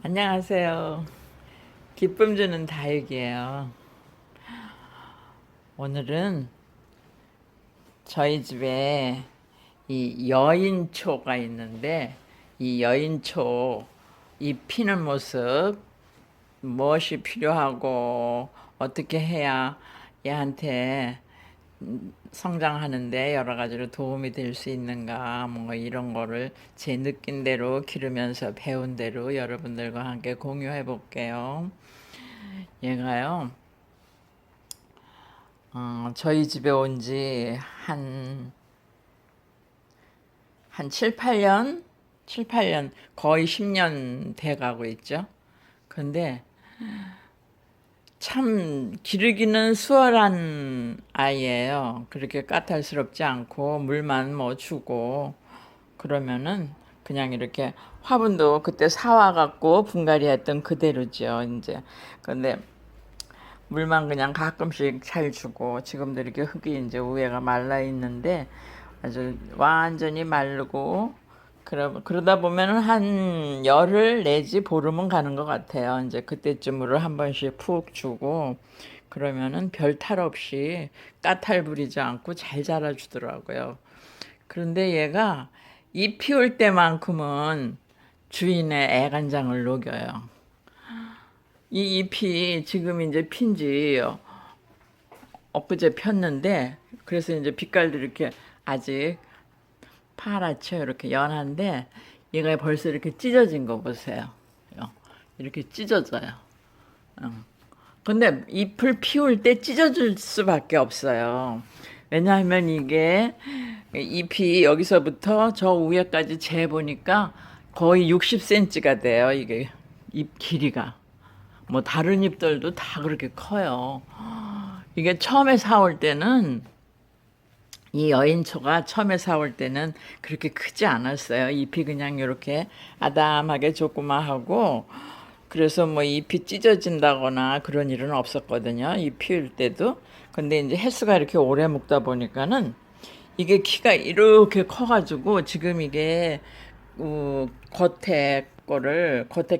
안녕하세요. 기쁨 주는 다육이에요. 오늘은 저희 집에 이 여인초가 있는데 이 여인초 이 피는 모습, 무엇이 필요하고 어떻게 해야 얘한테 성장하는데 여러 가지로 도움이 될 수 있는가, 뭐 이런 거를 제 느낀 대로 기르면서 배운 대로 여러분들과 함께 공유해 볼게요. 얘가요, 저희 집에 온 지 한 7, 8년? 7, 8년, 거의 10년 돼 가고 있죠. 근데 참 기르기는 수월한 아이예요. 그렇게 까탈스럽지 않고 물만 뭐 주고 그러면은 그냥 이렇게 화분도 그때 사와 갖고 분갈이 했던 그대로죠, 이제. 근데 물만 그냥 가끔씩 잘 주고 지금도 이렇게 흙이 이제 위에가 말라 있는데 아주 완전히 마르고 그러다 보면은 한 열흘 내지 보름은 가는 것 같아요. 이제 그때쯤으로 한 번씩 푹 주고 그러면은 별 탈 없이 까탈 부리지 않고 잘 자라주더라고요. 그런데 얘가 잎 피울 때만큼은 주인의 애간장을 녹여요. 이 잎이 지금 이제 핀지 엊그제 폈는데 그래서 이제 빛깔도 이렇게 아직 파랗죠. 이렇게 연한데 얘가 벌써 이렇게 찢어진 거 보세요. 이렇게 찢어져요. 근데 잎을 피울 때 찢어질 수밖에 없어요. 왜냐하면 이게 잎이 여기서부터 저 위에까지 재보니까 거의 60cm가 돼요. 이게 잎 길이가. 뭐 다른 잎들도 다 그렇게 커요. 이게 처음에 사올 때는 이 여인초가 처음에 사올 때는 그렇게 크지 않았어요. 잎이 그냥 이렇게 아담하게 조그마하고 그래서 뭐 잎이 찢어진다거나 그런 일은 없었거든요. 잎 피울 때도. 근데 이제 횟수가 이렇게 오래 묵다 보니까는 이게 키가 이렇게 커가지고 지금 이게 겉에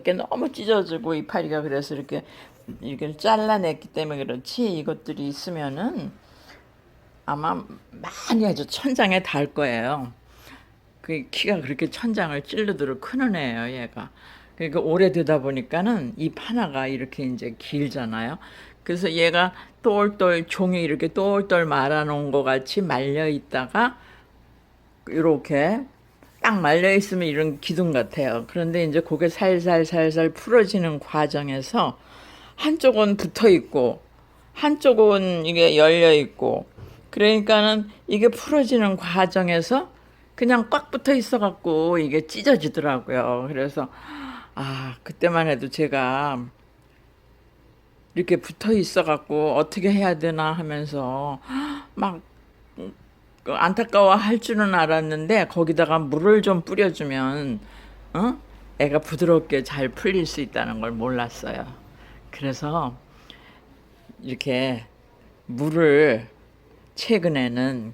게 너무 찢어지고 이파리가 그래서 이렇게 잘라냈기 때문에 그렇지 이것들이 있으면은 아마 많이 아주 천장에 달 거예요. 그 키가 그렇게 천장을 찌르도록 크는 애예요, 얘가. 그러니까 오래되다 보니까는 잎 하나가 이렇게 이제 길잖아요. 그래서 얘가 똘똘 종이 이렇게 똘똘 말아놓은 것 같이 말려 있다가 이렇게 딱 말려 있으면 이런 기둥 같아요. 그런데 이제 그게 살살 풀어지는 과정에서 한쪽은 붙어 있고 한쪽은 이게 열려 있고 그러니까는 이게 풀어지는 과정에서 그냥 꽉 붙어 있어 갖고 이게 찢어지더라고요. 그래서 그때만 해도 제가 이렇게 붙어 있어 갖고 어떻게 해야 되나 하면서 막 안타까워 할 줄은 알았는데 거기다가 물을 좀 뿌려주면 어? 애가 부드럽게 잘 풀릴 수 있다는 걸 몰랐어요. 그래서 이렇게 물을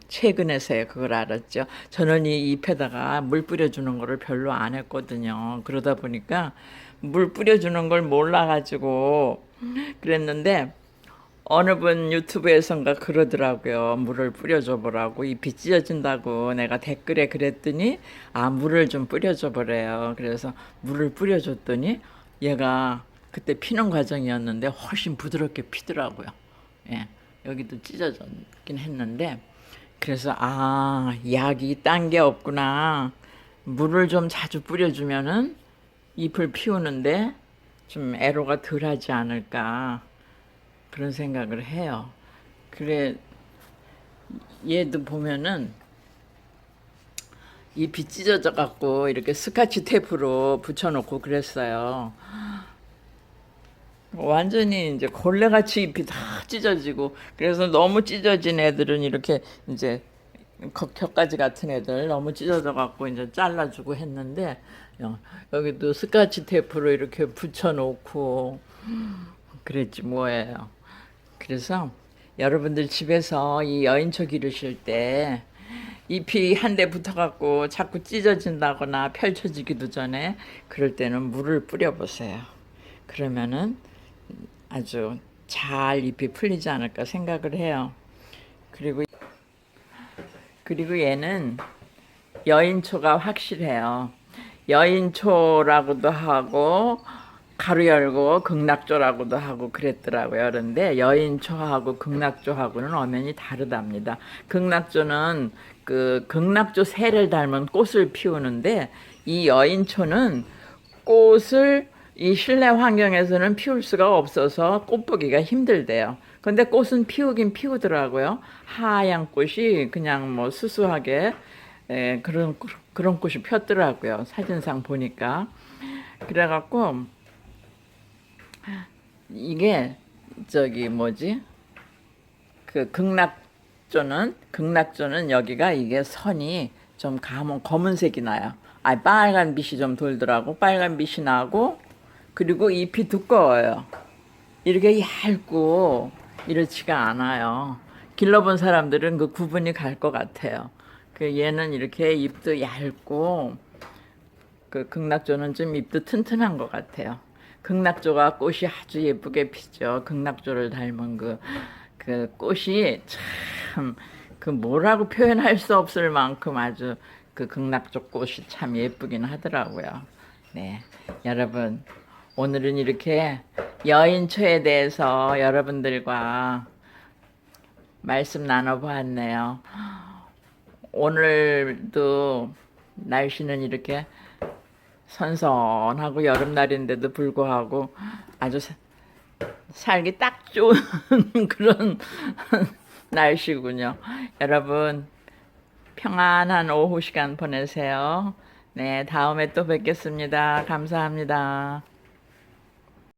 최근에서야 그걸 알았죠. 저는 이 잎에다가 물 뿌려주는 거를 별로 안 했거든요. 그러다 보니까 물 뿌려주는 걸 몰라가지고 그랬는데 어느 분 유튜브에선가 그러더라고요. 물을 뿌려줘 보라고. 잎이 찢어진다고 내가 댓글에 그랬더니 물을 좀 뿌려줘 보래요. 그래서 물을 뿌려줬더니 얘가 그때 피는 과정이었는데 훨씬 부드럽게 피더라고요. 예. 여기도 찢어졌긴 했는데 그래서 약이 딴 게 없구나. 물을 좀 자주 뿌려주면은 잎을 피우는데 좀 애로가 덜하지 않을까 그런 생각을 해요. 그래 얘도 보면은 잎이 찢어져 갖고 이렇게 스카치 테이프로 붙여놓고 그랬어요. 완전히 이제 걸레같이 잎이 다 찢어지고 그래서 너무 찢어진 애들은 이렇게 이제 격가지 같은 애들 너무 찢어져 갖고 이제 잘라주고 했는데 여기도 스카치 테이프로 이렇게 붙여놓고 그랬지 뭐예요. 그래서 여러분들 집에서 이 여인초 기르실 때 잎이 한 대 붙어갖고 자꾸 찢어진다거나 펼쳐지기도 전에 그럴 때는 물을 뿌려보세요. 그러면은 아주 잘 잎이 풀리지 않을까 생각을 해요. 그리고 얘는 여인초가 확실해요. 여인초라고도 하고 가루 열고 극락조라고도 하고 그랬더라고요. 그런데 여인초하고 극락조하고는 엄연히 다르답니다. 극락조는 그 극락조 새를 닮은 꽃을 피우는데 이 여인초는 꽃을 이 실내 환경에서는 피울 수가 없어서 꽃 보기가 힘들대요. 근데 꽃은 피우긴 피우더라고요. 하얀 꽃이 그냥 뭐 수수하게 그런 꽃이 폈더라고요. 사진상 보니까. 그래갖고 이게 저기 뭐지? 그 극락조는 여기가 이게 선이 좀 검은색이 나요. 아, 빨간 빛이 좀 돌더라고. 빨간 빛이 나고 그리고 잎이 두꺼워요. 이렇게 얇고 이렇지가 않아요. 길러본 사람들은 그 구분이 갈 것 같아요. 그 얘는 이렇게 잎도 얇고 그 극락조는 좀 잎도 튼튼한 것 같아요. 극락조가 꽃이 아주 예쁘게 피죠. 극락조를 닮은 그 꽃이 참, 그 뭐라고 표현할 수 없을 만큼 아주 그 극락조 꽃이 참 예쁘긴 하더라고요. 네. 여러분, 오늘은 이렇게 여인초에 대해서 여러분들과 말씀 나눠보았네요. 오늘도 날씨는 이렇게 선선하고 여름날인데도 불구하고 아주 살기 딱 좋은 그런 날씨군요. 여러분 평안한 오후 시간 보내세요. 네, 다음에 또 뵙겠습니다. 감사합니다.